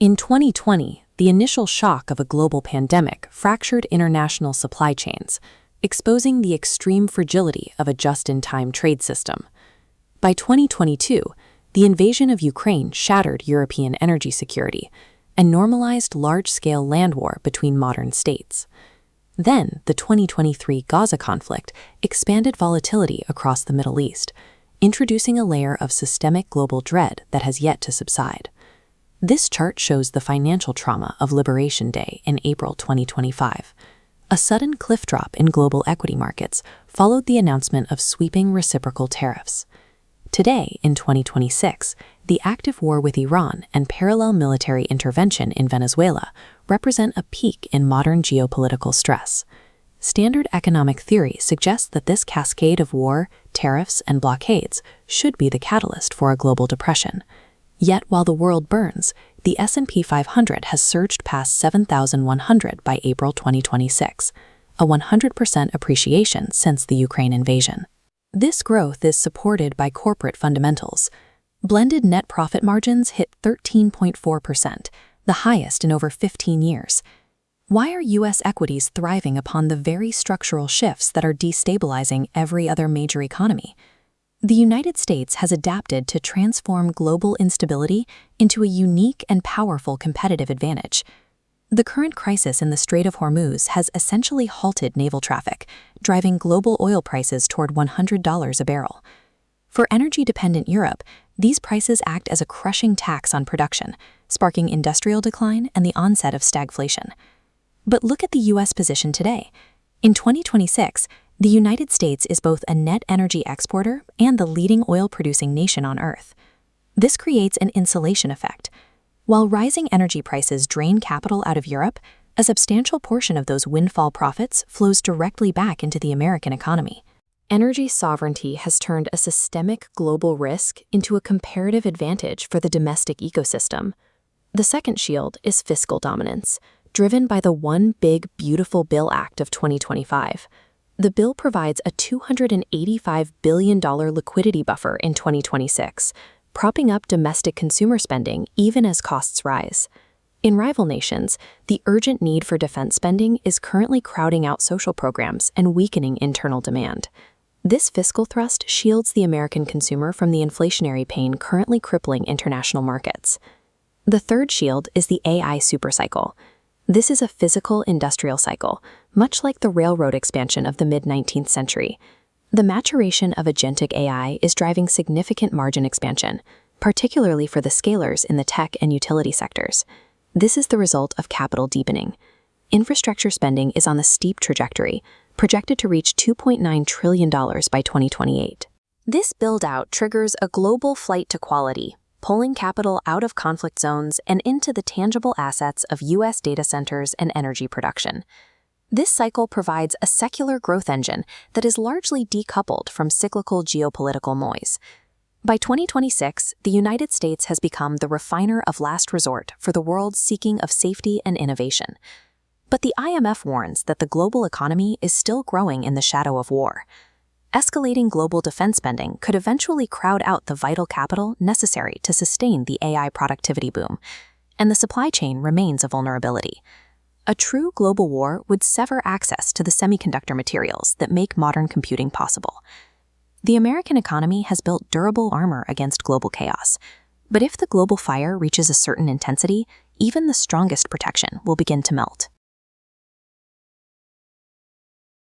In 2020, the initial shock of a global pandemic fractured international supply chains, exposing the extreme fragility of a just-in-time trade system. By 2022, the invasion of Ukraine shattered European energy security and normalized large-scale land war between modern states. Then, the 2023 Gaza conflict expanded volatility across the Middle East, introducing a layer of systemic global dread that has yet to subside. This chart shows the financial trauma of Liberation Day in April 2025. A sudden cliff drop in global equity markets followed the announcement of sweeping reciprocal tariffs. Today, in 2026, the active war with Iran and parallel military intervention in Venezuela represent a peak in modern geopolitical stress. Standard economic theory suggests that this cascade of war, tariffs, and blockades should be the catalyst for a global depression. Yet while the world burns, the S&P 500 has surged past 7,100 by April 2026, a 100% appreciation since the Ukraine invasion. This growth is supported by corporate fundamentals. Blended net profit margins hit 13.4%, the highest in over 15 years. Why are U.S. equities thriving upon the very structural shifts that are destabilizing every other major economy? The United States has adapted to transform global instability into a unique and powerful competitive advantage. The current crisis in the Strait of Hormuz has essentially halted naval traffic, driving global oil prices toward $100 a barrel. For energy-dependent Europe, these prices act as a crushing tax on production, sparking industrial decline and the onset of stagflation. But look at the U.S. position today. In 2026, the United States is both a net energy exporter and the leading oil-producing nation on Earth. This creates an insulation effect. While rising energy prices drain capital out of Europe, a substantial portion of those windfall profits flows directly back into the American economy. Energy sovereignty has turned a systemic global risk into a comparative advantage for the domestic ecosystem. The second shield is fiscal dominance, driven by the One Big Beautiful Bill Act of 2025. The bill provides a $285 billion liquidity buffer in 2026, propping up domestic consumer spending even as costs rise. In rival nations, the urgent need for defense spending is currently crowding out social programs and weakening internal demand. This fiscal thrust shields the American consumer from the inflationary pain currently crippling international markets. The third shield is the AI supercycle. This is a physical industrial cycle, much like the railroad expansion of the mid-19th century. The maturation of agentic AI is driving significant margin expansion, particularly for the scalers in the tech and utility sectors. This is the result of capital deepening. Infrastructure spending is on a steep trajectory, projected to reach $2.9 trillion by 2028. This build-out triggers a global flight to quality, pulling capital out of conflict zones and into the tangible assets of U.S. data centers and energy production. This cycle provides a secular growth engine that is largely decoupled from cyclical geopolitical noise. By 2026, the United States has become the refiner of last resort for the world seeking of safety and innovation. But the IMF warns that the global economy is still growing in the shadow of war. Escalating global defense spending could eventually crowd out the vital capital necessary to sustain the AI productivity boom, and the supply chain remains a vulnerability. A true global war would sever access to the semiconductor materials that make modern computing possible. The American economy has built durable armor against global chaos, but if the global fire reaches a certain intensity, even the strongest protection will begin to melt.